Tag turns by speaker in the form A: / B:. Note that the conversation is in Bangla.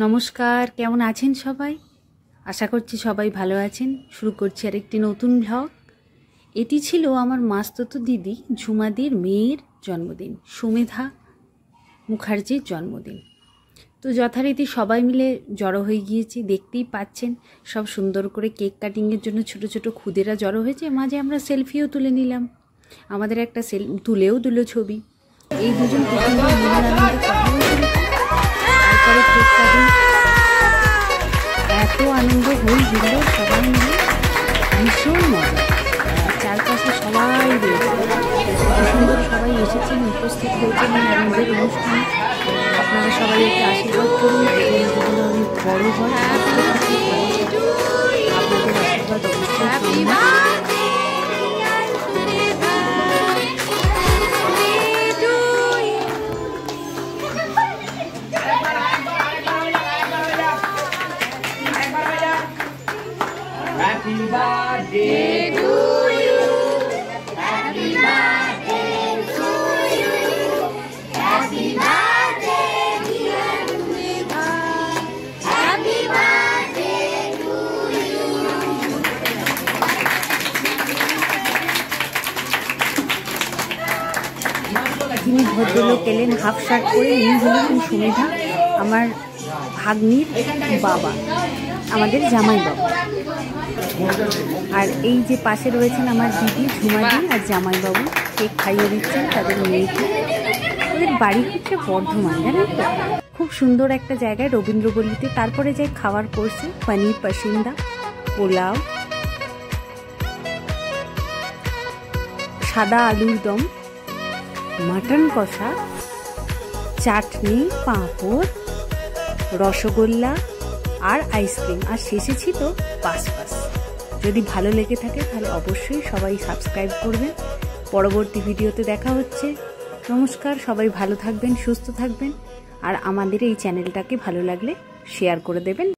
A: নমস্কার, কেমন আছেন সবাই? আশা করছি সবাই ভালো আছেন। শুরু করছি আরেকটি নতুন ব্লগ। এটি ছিল আমার মাস্তুতো দিদি ঝুমাদির মেয়ের জন্মদিন, সুমেধা মুখার্জির জন্মদিন। তো যথারীতি সবাই মিলে জড়ো হয়ে গিয়েছি, দেখতেই পাচ্ছেন। সব সুন্দর করে কেক কাটিংয়ের জন্য ছোট ছোট খুদেরা জড়ো হয়েছে। মাঝে আমরা সেলফিও তুলে নিলাম, আমাদের একটা তুলেও দিল ছবি। এই দুজন তারপরে কেক কাটিং, এত আনন্দ হয়েছিল, সবাই মিলে ভীষণ মজা। চারপাশে সবাই সুন্দর সবাই এসেছেন, উপস্থিত হয়েছেন আমাদের অনুষ্ঠানে। আপনারা সবাই একটু আশীর্বাদ করুন, অনেক বড় হয়। আপনাদের আশীর্বাদ অবশ্যই।
B: Happy birthday to you. Happy birthday to you. Happy birthday dear Sumedha. Happy birthday to you.
A: যিনি ভদ্রলোক এলেন হাফ শার্ট পরে, ইনি হলেন সুমেধা, আমার ভাগ্নির বাবা, আমাদের জামাই বাবা। আর এই যে পাশে রয়েছেন আমার দিদি ঝুমাদি আর জামাইবাবু, কেক খাইয়ে দিচ্ছেন তাদের মেয়েকে। ওদের বাড়ি হচ্ছে বর্ধমান, জানেন তো, খুব সুন্দর একটা জায়গায়, রবীন্দ্রপল্লীতে। তারপরে যাই খাওয়ার কোর্সে পনির পাসিন্দা, পোলাও, সাদা আলুর দম, মাটন কষা, চাটনি, পাঁপড়, রসগোল্লা আর আইসক্রিম, আর শেষে ছিল পাস। যদি ভালো লেগে থাকে তাহলে অবশ্যই সবাই সাবস্ক্রাইব করবেন। পরবর্তী ভিডিওতে দেখা হচ্ছে। নমস্কার, সবাই ভালো থাকবেন, সুস্থ থাকবেন, আর আমাদের এই চ্যানেলটাকে ভালো লাগলে শেয়ার করে দেবেন।